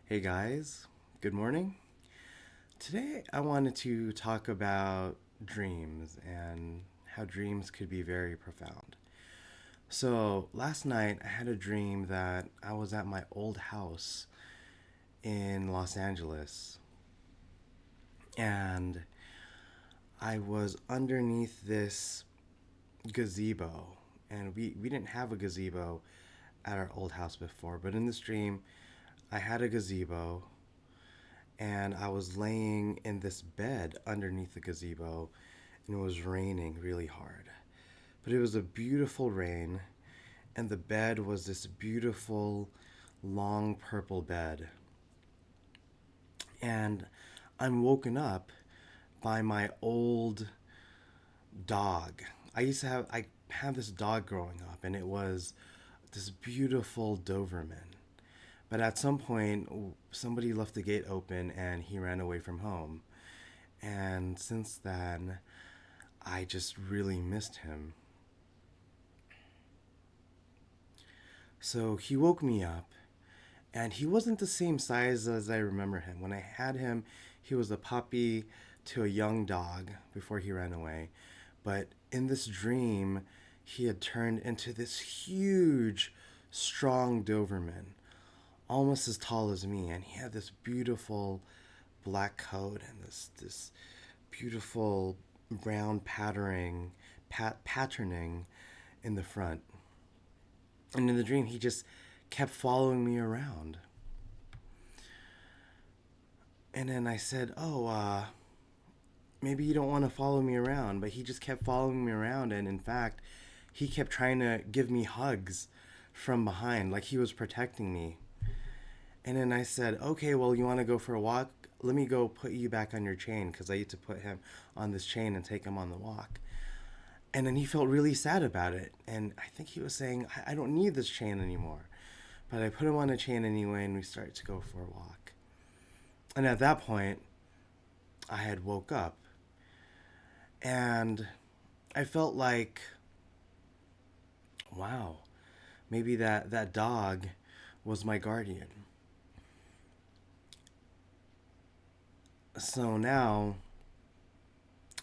Hey guys, good morning. Today I wanted to talk about dreams and how dreams could be very profound. So, last night I had a dream that I was at my old house in Los Angeles and I was underneath this gazebo. And we didn't have a gazebo at our old house before, but in this dream I had a gazebo and I was laying in this bed underneath the gazebo, and it was raining really hard. But it was a beautiful rain, and the bed was this beautiful, long purple bed. And I'm woken up by my old dog. I had this dog growing up, and it was this beautiful Doberman. But at some point, somebody left the gate open and he ran away from home. And since then, I just really missed him. So he woke me up, and he wasn't the same size as I remember him. When I had him, he was a puppy to a young dog before he ran away. But in this dream, he had turned into this huge, strong Doberman, almost as tall as me, and he had this beautiful black coat and this beautiful brown patterning in the front. And in the dream, he just kept following me around. And then I said, "Oh, maybe you don't want to follow me around." But he just kept following me around, and in fact, he kept trying to give me hugs from behind, like he was protecting me. And then I said, "Okay, well, you want to go for a walk? Let me go put you back on your chain," because I used to put him on this chain and take him on the walk. And then he felt really sad about it. And I think he was saying, I don't need this chain anymore. But I put him on a chain anyway, and we started to go for a walk. And at that point, I had woke up. And I felt like, wow, maybe that dog was my guardian. So now,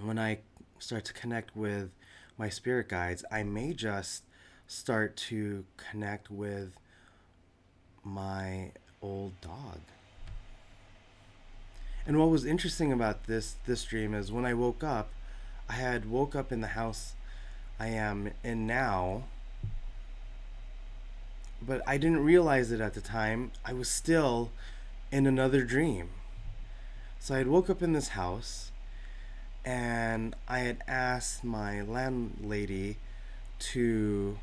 when I start to connect with my spirit guides, I may just start to connect with my old dog. And what was interesting about this dream is when I woke up, I had woke up in the house I am in now, but I didn't realize it at the time. I was still in another dream. So I had woke up in this house and I had asked my landlady to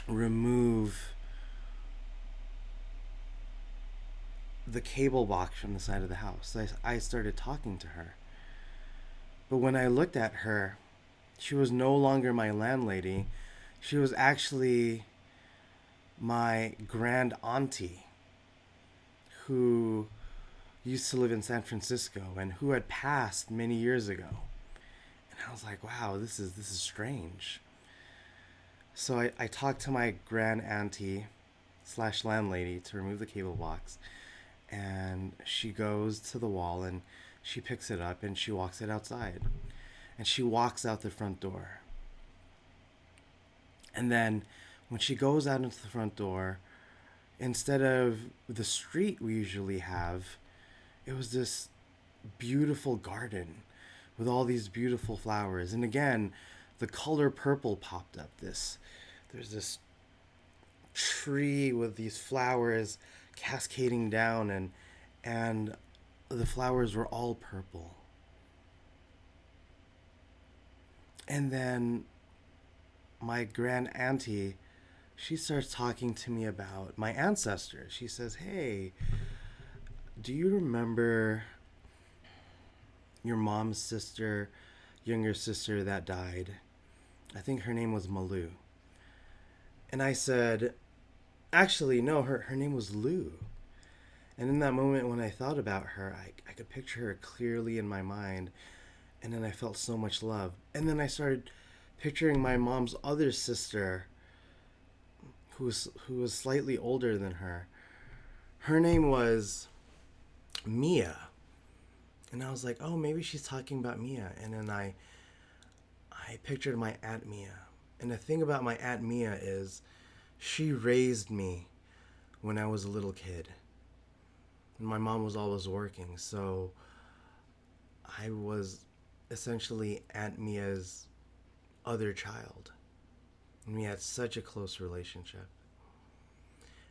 remove the cable box from the side of the house. So I started talking to her. But when I looked at her, she was no longer my landlady. She was actually my grand auntie who used to live in San Francisco and who had passed many years ago. And I was like, wow, this is strange. So I talked to my grand auntie slash landlady to remove the cable box, and she goes to the wall and she picks it up and she walks it outside. And she walks out the front door. And then when she goes out into the front door, instead of the street we usually have, it was this beautiful garden with all these beautiful flowers. And again, the color purple popped up. There's this tree with these flowers cascading down, and the flowers were all purple. And then my grand auntie, she starts talking to me about my ancestors. She says, "Hey, do you remember your mom's sister, younger sister that died? I think her name was Malu." And I said, "Actually, no, her name was Lou." And in that moment when I thought about her, I could picture her clearly in my mind. And then I felt so much love. And then I started picturing my mom's other sister, who was slightly older than her. Her name was Mia. And I was like, oh, maybe she's talking about Mia. And then I pictured my Aunt Mia. And the thing about my Aunt Mia is she raised me when I was a little kid. And my mom was always working. So I was essentially Aunt Mia's other child. And we had such a close relationship.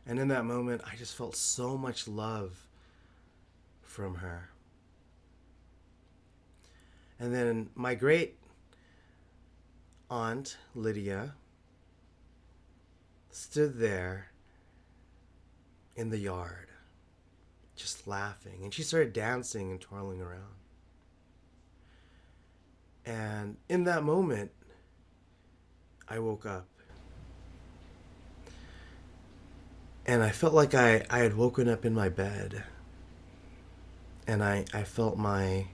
And in that moment, I just felt so much love from her. And then my great aunt, Lydia, stood there in the yard, just laughing. And she started dancing and twirling around. And in that moment, I woke up. And I felt like I had woken up in my bed. And I felt my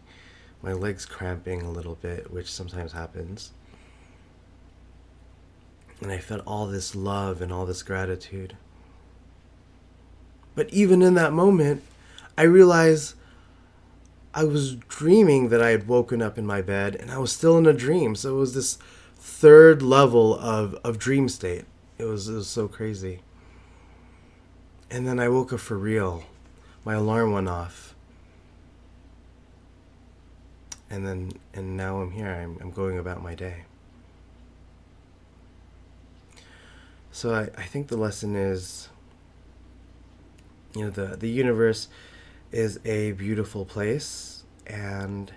legs cramping a little bit, which sometimes happens. And I felt all this love and all this gratitude. But even in that moment, I realized I was dreaming that I had woken up in my bed and I was still in a dream. So it was this third level of dream state. It was so crazy. And then I woke up for real. My alarm went off. And now I'm here. I'm going about my day. So I think the lesson is, the universe is a beautiful place, and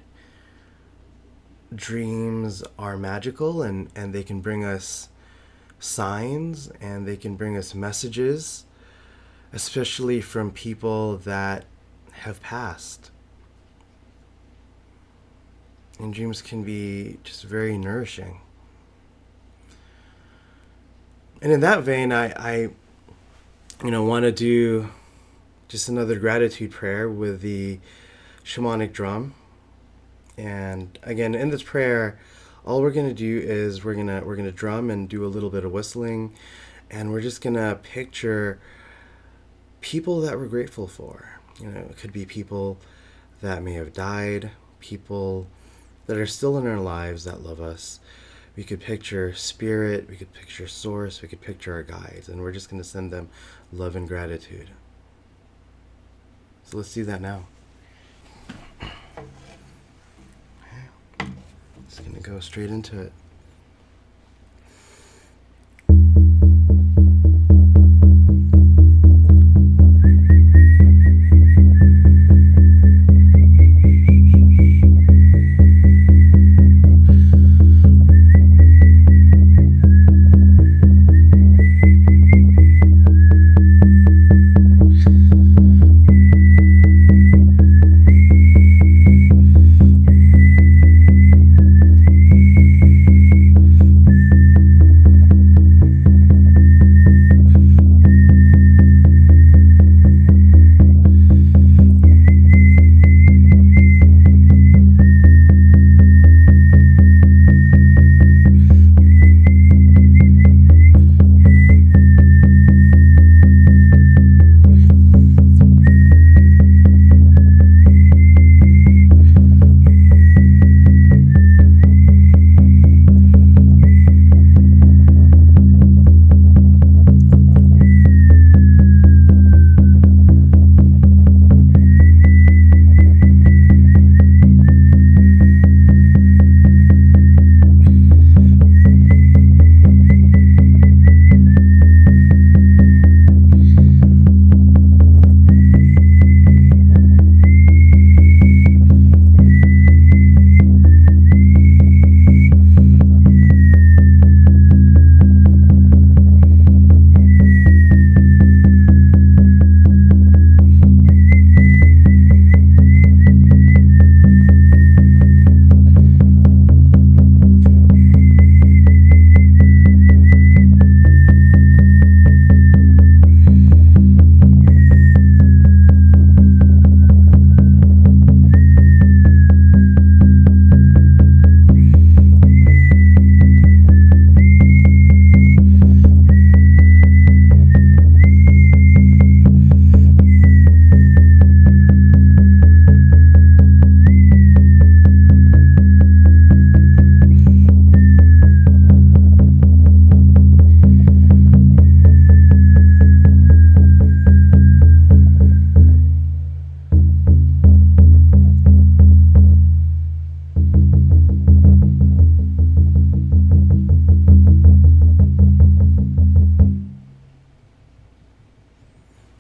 dreams are magical, and they can bring us signs, and they can bring us messages, especially from people that have passed. And dreams can be just very nourishing. And in that vein, I want to do just another gratitude prayer with the shamanic drum. And again, in this prayer, all we're going to do is we're going to drum and do a little bit of whistling, and we're just going to picture people that we're grateful for. It could be people that may have died, people that are still in our lives that love us. We could picture spirit, we could picture source, we could picture our guides, and we're just going to send them love and gratitude. So let's do that now. Just going to go straight into it.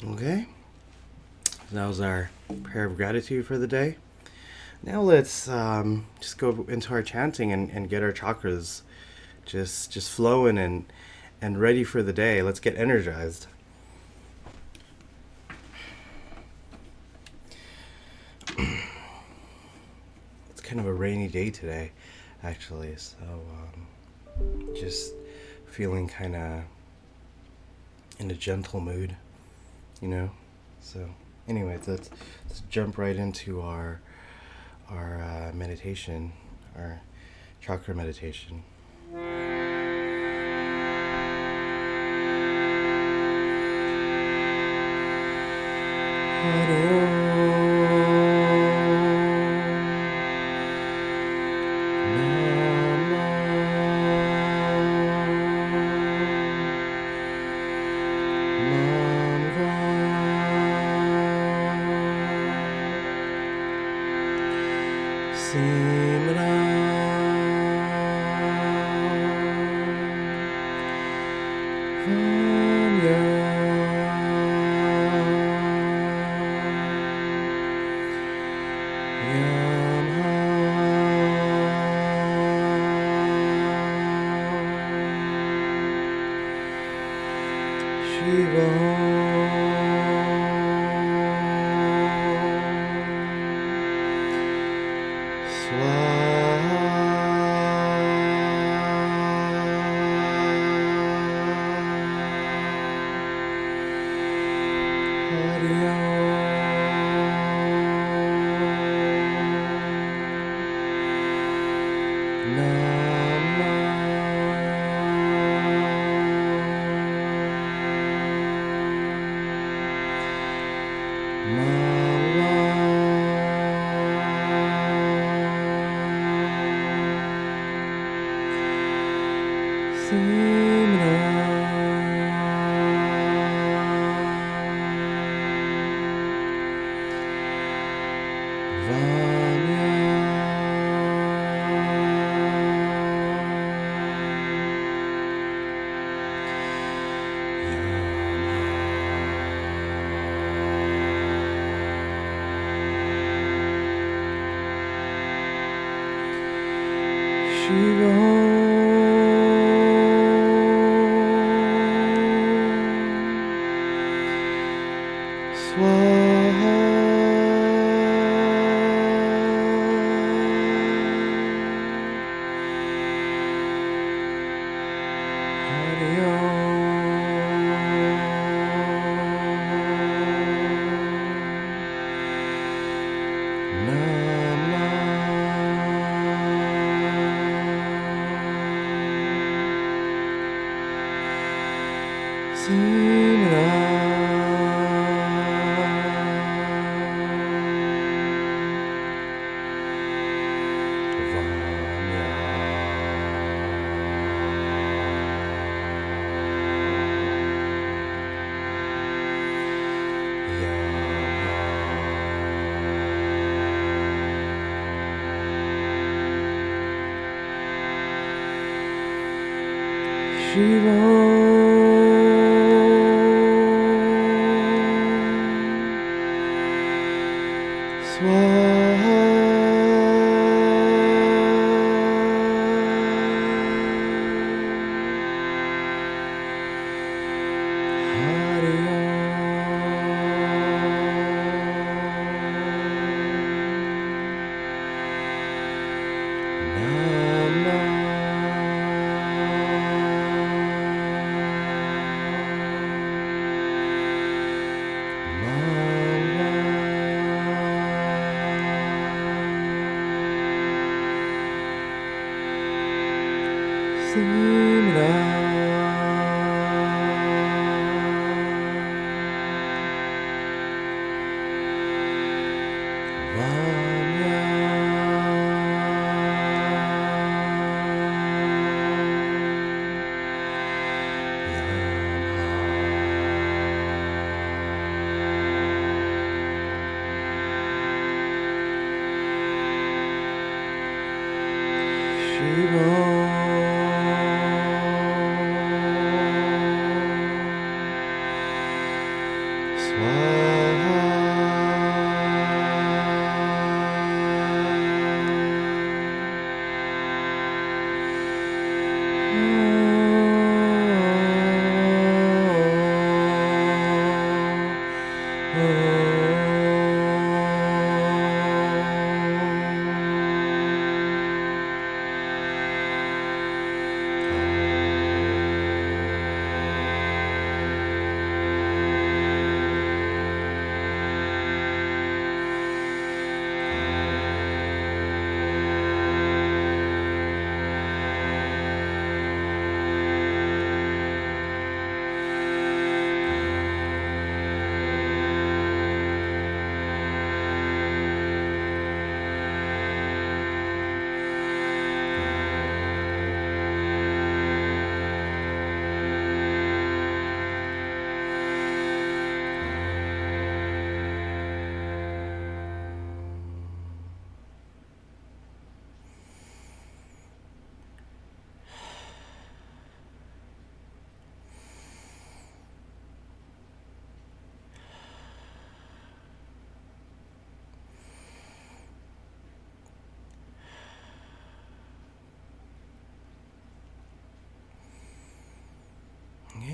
Okay, that was our prayer of gratitude for the day. Now let's just go into our chanting and get our chakras just flowing and ready for the day. Let's get energized. It's kind of a rainy day today, actually, so just feeling kind of in a gentle mood, you know. So, anyway, let's jump right into our meditation, our chakra meditation.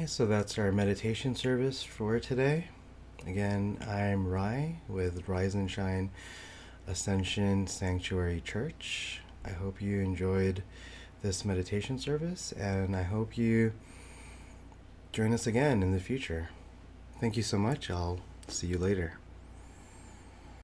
Okay, so that's our meditation service for today. Again, I'm Rai with Rise and Shine Ascension Sanctuary Church. I hope you enjoyed this meditation service, and I hope you join us again in the future. Thank you so much. I'll see you later.